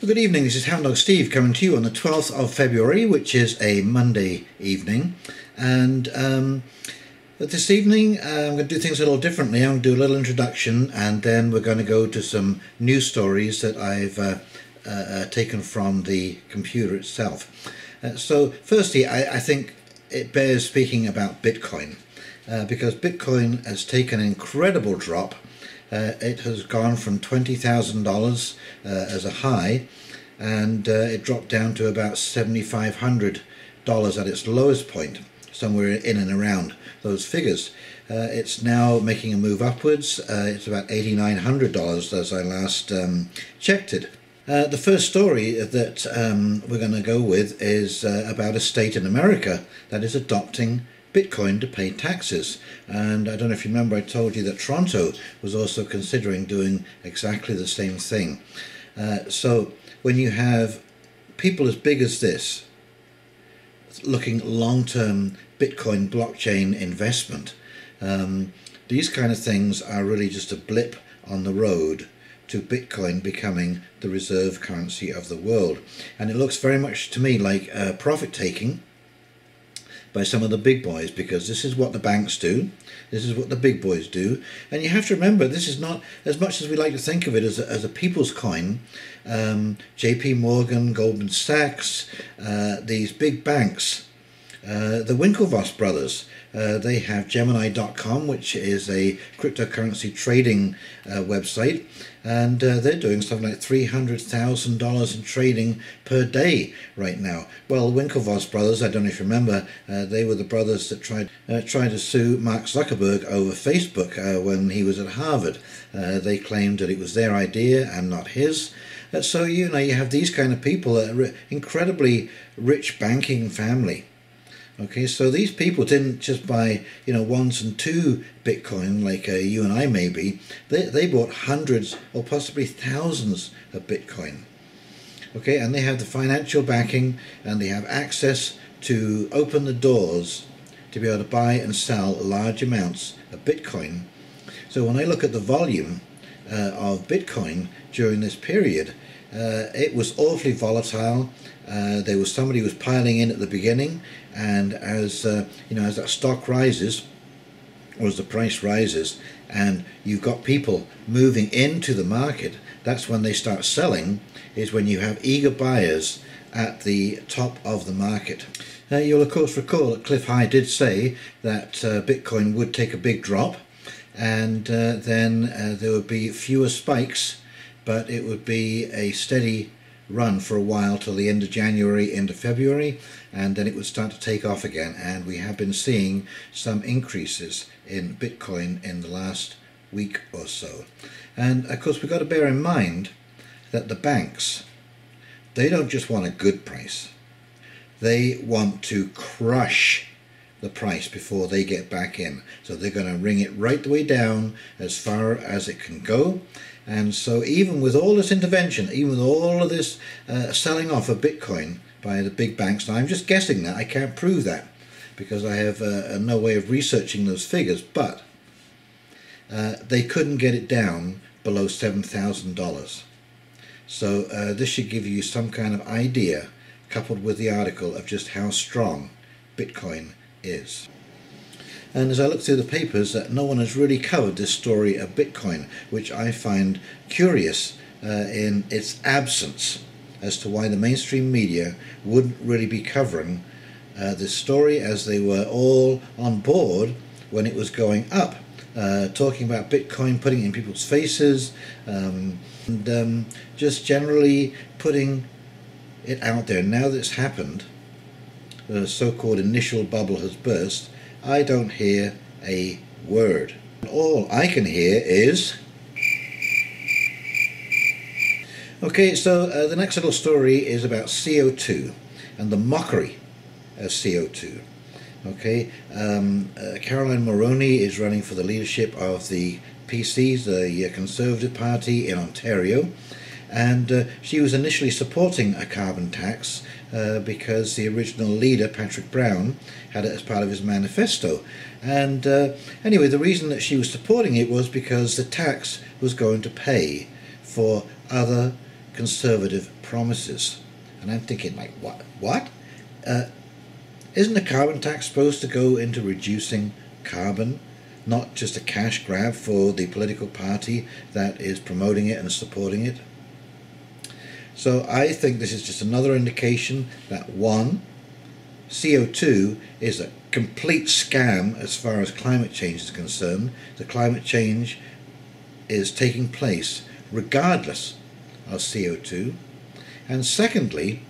Well, good evening, this is Hound Dog Steve coming to you on the 12th of February, which is a Monday evening. And this evening I'm going to do things a little differently. I'm going to do a little introduction, and then we're going to go to some news stories that I've taken from the computer itself. So firstly, I think it bears speaking about Bitcoin, because Bitcoin has taken an incredible drop. It has gone from $20,000 as a high, and it dropped down to about $7,500 at its lowest point, somewhere in and around those figures. It's now making a move upwards. It's about $8,900 as I last checked it. The first story that we're going to go with is about a state in America that is adopting Bitcoin to pay taxes. And I don't know if you remember, I told you that Toronto was also considering doing exactly the same thing. So when you have people as big as this looking long-term Bitcoin blockchain investment, these kind of things are really just a blip on the road to Bitcoin becoming the reserve currency of the world. And it looks very much to me like profit taking by some of the big boys, because this is what the banks do, this is what the big boys do. And you have to remember, this is not, as much as we like to think of it as a people's coin, JP Morgan, Goldman Sachs, these big banks, the Winklevoss brothers, they have Gemini.com, which is a cryptocurrency trading website, and they're doing something like $300,000 in trading per day right now. Well, Winklevoss brothers, I don't know if you remember, they were the brothers that tried to sue Mark Zuckerberg over Facebook when he was at Harvard. They claimed that it was their idea and not his. So you have these kind of people, incredibly rich banking family. Okay, so these people didn't just buy, ones and two Bitcoin like you and I maybe. They bought hundreds or possibly thousands of Bitcoin. Okay, and they have the financial backing, and they have access to open the doors to be able to buy and sell large amounts of Bitcoin. So when I look at the volume of Bitcoin during this period, it was awfully volatile. There was somebody who was piling in at the beginning, and as as that stock rises, or as the price rises, and you've got people moving into the market, that's when they start selling, is when you have eager buyers at the top of the market. You'll of course recall that Clif did say that Bitcoin would take a big drop, and then there would be fewer spikes, but it would be a steady run for a while till the end of January, end of February, and then it would start to take off again. And we have been seeing some increases in Bitcoin in the last week or so. And of course we've got to bear in mind that the banks, they don't just want a good price, they want to crush the price before they get back in. So they're going to bring it right the way down as far as it can go. And so even with all this intervention, even with all of this selling off of Bitcoin by the big banks, now I'm just guessing that, I can't prove that because I have no way of researching those figures, but they couldn't get it down below $7,000. So this should give you some kind of idea, coupled with the article, of just how strong Bitcoin is. And as I look through the papers, no one has really covered this story of Bitcoin, which I find curious in its absence, as to why the mainstream media wouldn't really be covering this story, as they were all on board when it was going up, talking about Bitcoin, putting it in people's faces, and just generally putting it out there. Now that it's happened, the so-called initial bubble has burst, I don't hear a word. All I can hear is... Okay, so the next little story is about CO2 and the mockery of CO2. Okay, Caroline Mulroney is running for the leadership of the PCs, the Conservative Party in Ontario, and she was initially supporting a carbon tax because the original leader, Patrick Brown, had it as part of his manifesto. And anyway, the reason that she was supporting it was because the tax was going to pay for other conservative promises. And I'm thinking, like, what? Isn't the carbon tax supposed to go into reducing carbon, not just a cash grab for the political party that is promoting it and supporting it? So I think this is just another indication that, one, CO2 is a complete scam as far as climate change is concerned. The climate change is taking place regardless of CO2. And secondly,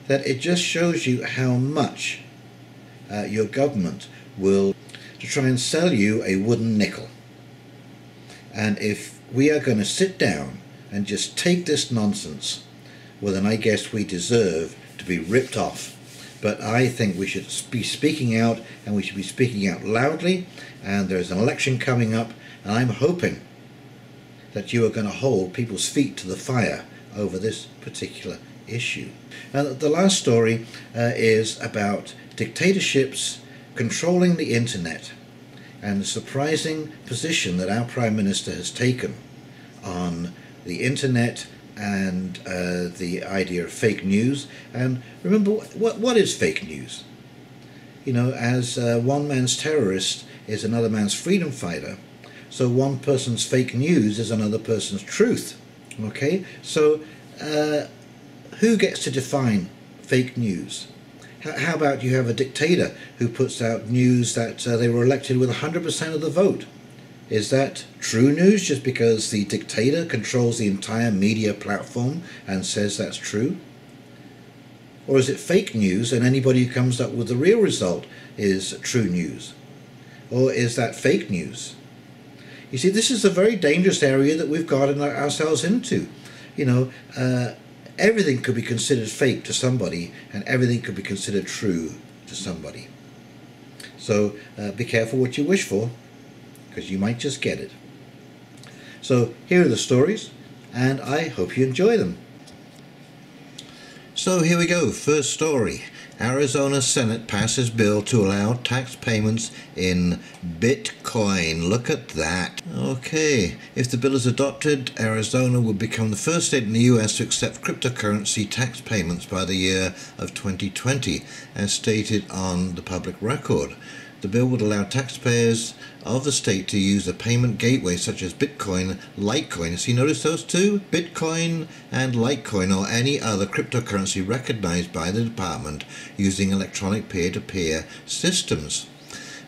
that it just shows you how much your government will to try and sell you a wooden nickel. And if we are going to sit down and just take this nonsense, well, then I guess we deserve to be ripped off. But I think we should be speaking out, and we should be speaking out loudly, and there's an election coming up, and I'm hoping that you are going to hold people's feet to the fire over this particular issue. Now, the last story is about dictatorships controlling the internet, and the surprising position that our Prime Minister has taken on the internet and the idea of fake news. And remember, what is fake news? You know, as one man's terrorist is another man's freedom fighter, so one person's fake news is another person's truth. Okay, so who gets to define fake news? How about you have a dictator who puts out news that they were elected with 100% of the vote? Is that true news just because the dictator controls the entire media platform and says that's true? Or is it fake news and anybody who comes up with the real result is true news? Or is that fake news? You see, this is a very dangerous area that we've gotten ourselves into. You know, everything could be considered fake to somebody, and everything could be considered true to somebody. So be careful what you wish for, because you might just get it. So here are the stories, and I hope you enjoy them. So here we go. First story. Arizona Senate passes bill to allow tax payments in Bitcoin. Look at that. Okay, if the bill is adopted, Arizona will become the first state in the US to accept cryptocurrency tax payments by the year of 2020, as stated on the public record. The bill would allow taxpayers of the state to use a payment gateway such as Bitcoin, Litecoin. So you notice those two? Bitcoin and Litecoin, or any other cryptocurrency recognized by the department using electronic peer-to-peer systems.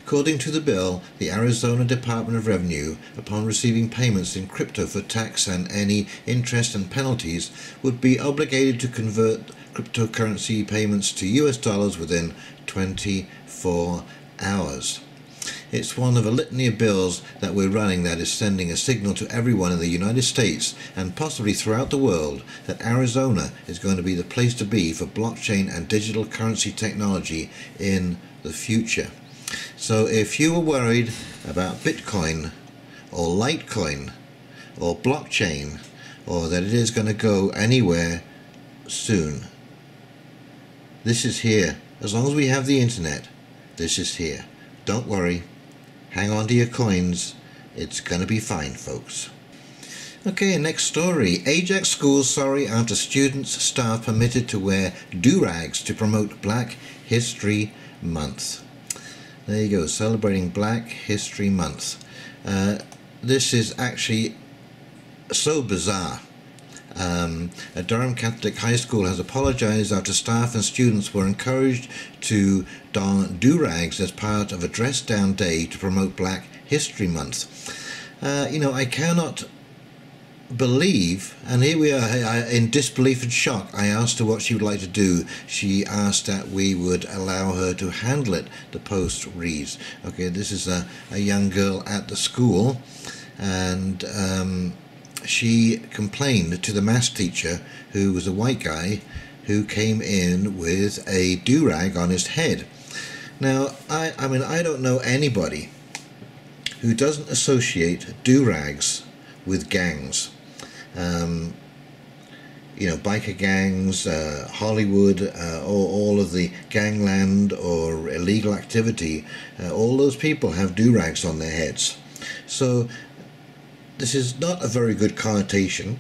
According to the bill, the Arizona Department of Revenue, upon receiving payments in crypto for tax and any interest and penalties, would be obligated to convert cryptocurrency payments to US dollars within 24 hours. It's one of a litany of bills that we're running that is sending a signal to everyone in the United States and possibly throughout the world that Arizona is going to be the place to be for blockchain and digital currency technology in the future. So if you were worried about Bitcoin or Litecoin or blockchain, or that it is going to go anywhere soon, this is here. As long as we have the internet, this is here. Don't worry. Hang on to your coins. It's going to be fine, folks. Okay, next story. Ajax schools sorry after students' staff permitted to wear do-rags to promote Black History Month. There you go, celebrating Black History Month. This is actually so bizarre. A Durham Catholic high school has apologized after staff and students were encouraged to don do-rags as part of a dress-down day to promote Black History Month. You know, I cannot believe, and here we are in disbelief and shock. I asked her what she would like to do. She asked that we would allow her to handle it, the post reads. Okay, this is a young girl at the school, and she complained to the maths teacher, who was a white guy, who came in with a do-rag on his head. Now, I mean, I don't know anybody who doesn't associate do-rags with gangs. You know, biker gangs, Hollywood, all of the gangland or illegal activity, all those people have do-rags on their heads. So this is not a very good connotation.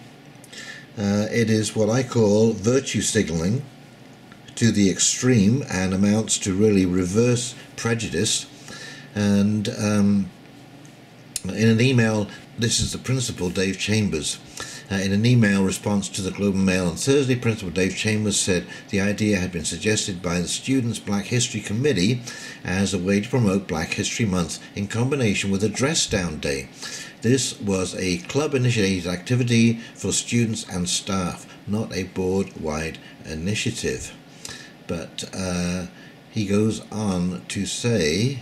It is what I call virtue signaling to the extreme and amounts to really reverse prejudice. And in an email, this is the principal, Dave Chambers. In an email response to the Globe and Mail on Thursday, Principal Dave Chambers said the idea had been suggested by the Students' Black History Committee as a way to promote Black History Month in combination with a dress-down day. This was a club-initiated activity for students and staff, not a board-wide initiative. But he goes on to say,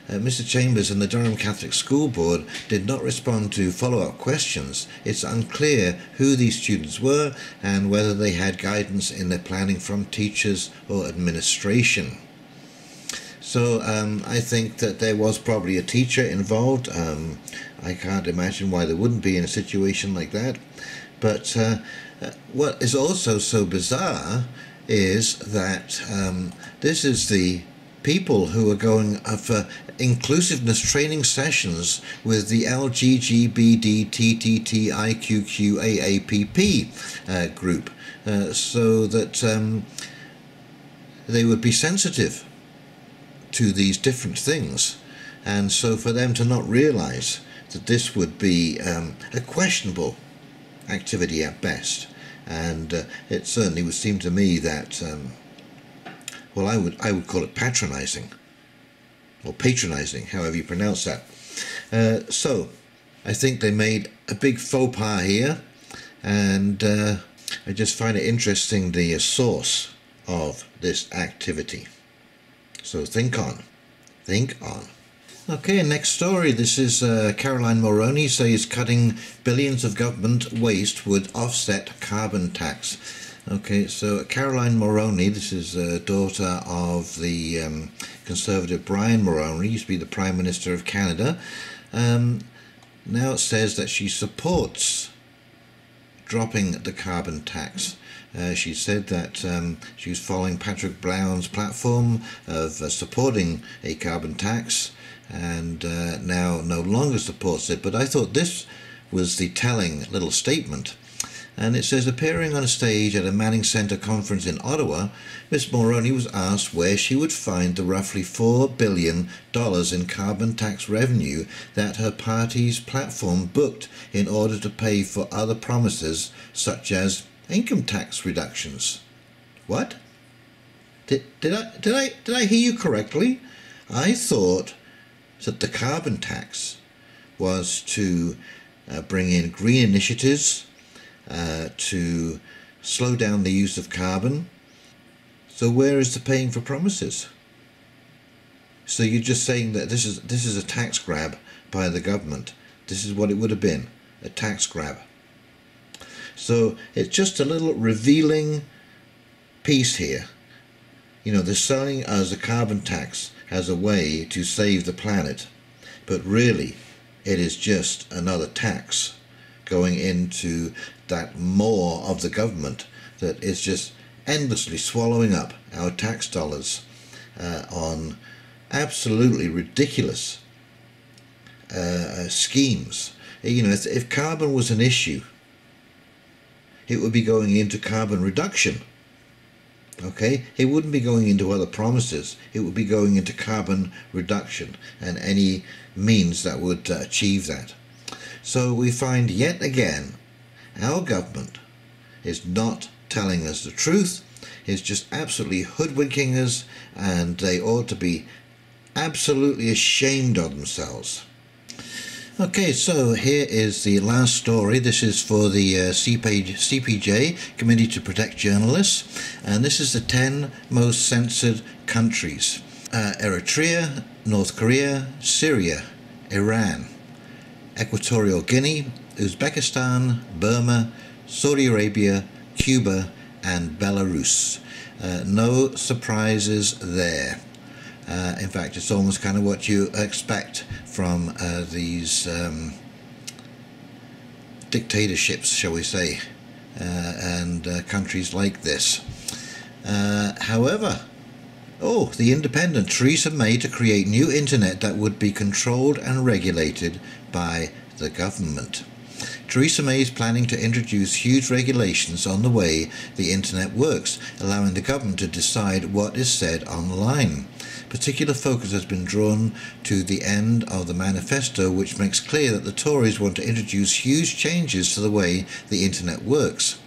Mr. Chambers and the Durham Catholic School Board did not respond to follow-up questions. It's unclear who these students were and whether they had guidance in their planning from teachers or administration. So I think that there was probably a teacher involved. I can't imagine why there wouldn't be in a situation like that. But what is also so bizarre is that this is the people who are going for inclusiveness training sessions with the LGBTTTIQQAAPP group, so that they would be sensitive to these different things. And so for them to not realize that this would be a questionable activity at best, and it certainly would seem to me that well, I would call it patronizing, or patronizing, however you pronounce that. So I think they made a big faux pas here, and I just find it interesting, the source of this activity. So think on. Okay, next story. This is Caroline Mulroney says cutting billions of government waste would offset carbon tax. Okay, so Caroline Mulroney, this is a daughter of the Conservative Brian Mulroney, used to be the Prime Minister of Canada. Now it says that she supports dropping the carbon tax. She said that she was following Patrick Brown's platform of supporting a carbon tax, and now no longer supports it. But I thought this was the telling little statement. And it says, appearing on a stage at a Manning Centre conference in Ottawa, Ms. Mulroney was asked where she would find the roughly $4 billion in carbon tax revenue that her party's platform booked in order to pay for other promises such as income tax reductions. What? Did I hear you correctly? I thought that the carbon tax was to bring in green initiatives, to slow down the use of carbon. So where is the paying for promises? So you're just saying that this is a tax grab by the government. This is what it would have been, a tax grab. So it's just a little revealing piece here. You know, they're selling us a carbon tax as a way to save the planet, but really it is just another tax going into that maw of the government that is just endlessly swallowing up our tax dollars on absolutely ridiculous schemes. You know, if carbon was an issue, it would be going into carbon reduction. Okay, it wouldn't be going into other promises. It would be going into carbon reduction and any means that would achieve that. So we find yet again our government is not telling us the truth. It's just absolutely hoodwinking us, and they ought to be absolutely ashamed of themselves. Okay, so here is the last story. This is for the CPJ, Committee to Protect Journalists, and this is the 10 most censored countries. Eritrea, North Korea, Syria, Iran, Equatorial Guinea, Uzbekistan, Burma, Saudi Arabia, Cuba, and Belarus. No surprises there. In fact, it's almost kind of what you expect from these dictatorships, shall we say, and countries like this. However, the Independent, Theresa May to create new internet that would be controlled and regulated by the government. Theresa May is planning to introduce huge regulations on the way the internet works, allowing the government to decide what is said online. Particular focus has been drawn to the end of the manifesto, which makes clear that the Tories want to introduce huge changes to the way the internet works.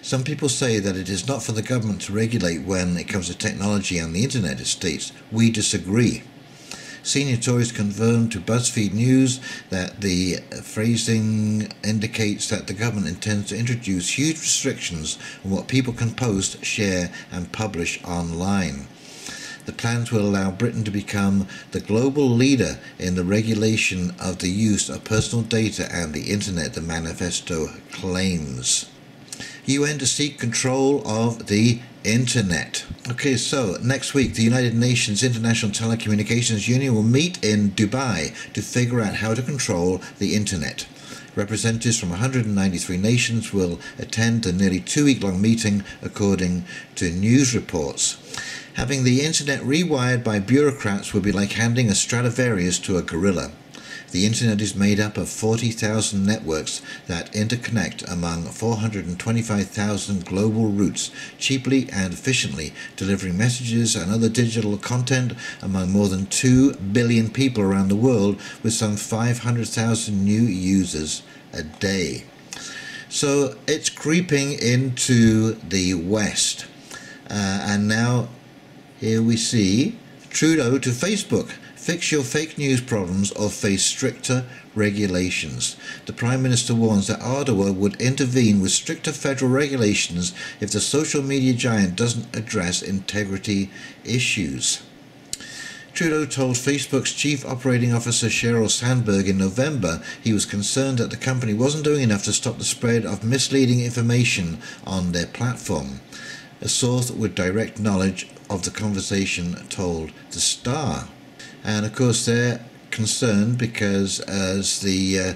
Some people say that it is not for the government to regulate when it comes to technology and the internet estates. We disagree. Senior Tories confirmed to BuzzFeed News that the phrasing indicates that the government intends to introduce huge restrictions on what people can post, share and publish online. The plans will allow Britain to become the global leader in the regulation of the use of personal data and the internet, the manifesto claims. UN to seek control of the internet. Okay, so next week the United Nations International Telecommunications Union will meet in Dubai to figure out how to control the internet. Representatives from 193 nations will attend the nearly 2-week-long meeting, according to news reports. Having the internet rewired by bureaucrats would be like handing a Stradivarius to a gorilla. The internet is made up of 40,000 networks that interconnect among 425,000 global routes, cheaply and efficiently, delivering messages and other digital content among more than 2 billion people around the world, with some 500,000 new users a day. So it's creeping into the West. And now here we see Trudeau to Facebook. Fix your fake news problems or face stricter regulations. The Prime Minister warns that Ottawa would intervene with stricter federal regulations if the social media giant doesn't address integrity issues. Trudeau told Facebook's Chief Operating Officer Sheryl Sandberg in November he was concerned that the company wasn't doing enough to stop the spread of misleading information on their platform. A source with direct knowledge of the conversation told The Star. And of course they're concerned because as the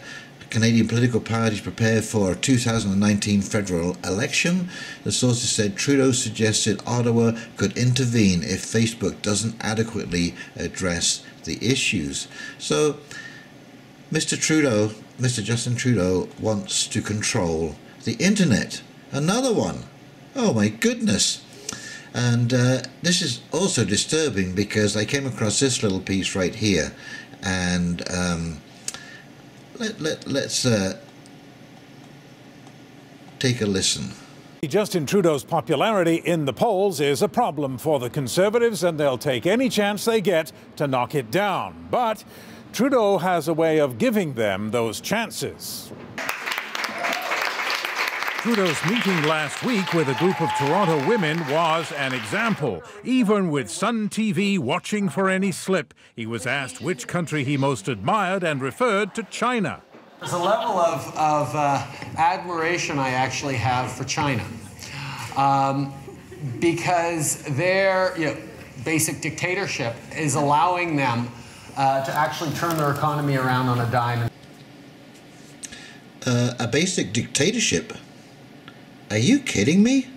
Canadian political parties prepare for a 2019 federal election, the sources said Trudeau suggested Ottawa could intervene if Facebook doesn't adequately address the issues. So Mr. Justin Trudeau wants to control the internet. Another one. Oh my goodness. And this is also disturbing because I came across this little piece right here, and let's take a listen. Justin Trudeau's popularity in the polls is a problem for the Conservatives, and they'll take any chance they get to knock it down. But Trudeau has a way of giving them those chances. Trudeau's meeting last week with a group of Toronto women was an example. Even with Sun TV watching for any slip, he was asked which country he most admired and referred to China. There's a level of admiration I actually have for China because their basic dictatorship is allowing them to actually turn their economy around on a dime. A basic dictatorship? Are you kidding me?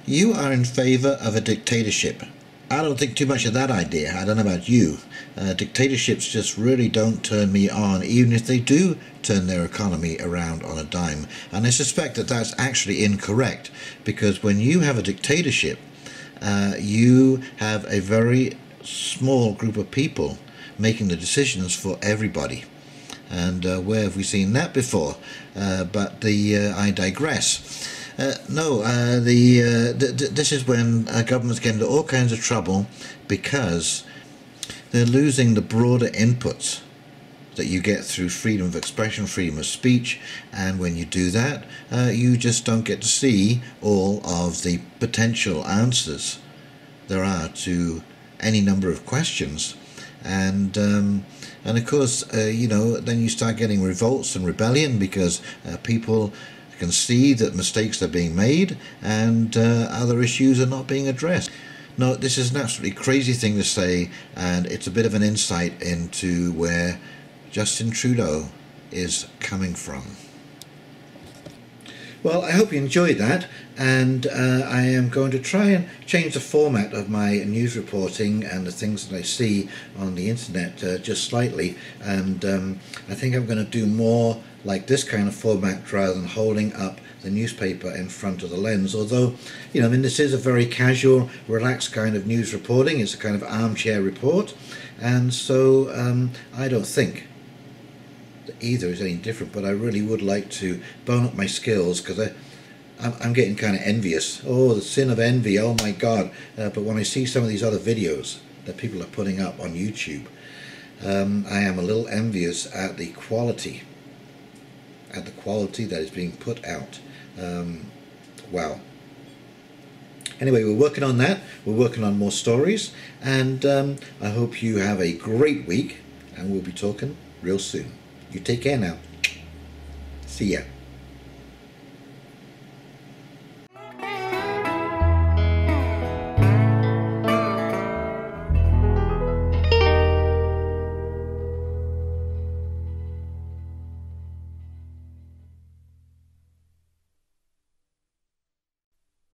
You are in favour of a dictatorship. I don't think too much of that idea. I don't know about you. Dictatorships just really don't turn me on, even if they do turn their economy around on a dime. And I suspect that that's actually incorrect, because when you have a dictatorship, you have a very small group of people making the decisions for everybody. And where have we seen that before? But I digress. This is when governments get into all kinds of trouble because they're losing the broader inputs that you get through freedom of expression, freedom of speech, and when you do that, you just don't get to see all of the potential answers there are to any number of questions. And of course, then you start getting revolts and rebellion because people can see that mistakes are being made and other issues are not being addressed. No, this is an absolutely crazy thing to say, and it's a bit of an insight into where Justin Trudeau is coming from. Well, I hope you enjoyed that, and I am going to try and change the format of my news reporting and the things that I see on the internet just slightly, and I think I'm going to do more like this kind of format rather than holding up the newspaper in front of the lens. Although, you know, I mean, this is a very casual, relaxed kind of news reporting. It's a kind of armchair report, and so I don't think either is any different, but I really would like to bone up my skills, because I'm getting kind of envious. Oh, the sin of envy, oh my God. But when I see some of these other videos that people are putting up on YouTube, I am a little envious at the quality that is being put out. Wow. Anyway, we're working on that. We're working on more stories, and I hope you have a great week, and we'll be talking real soon. You take care now. See ya.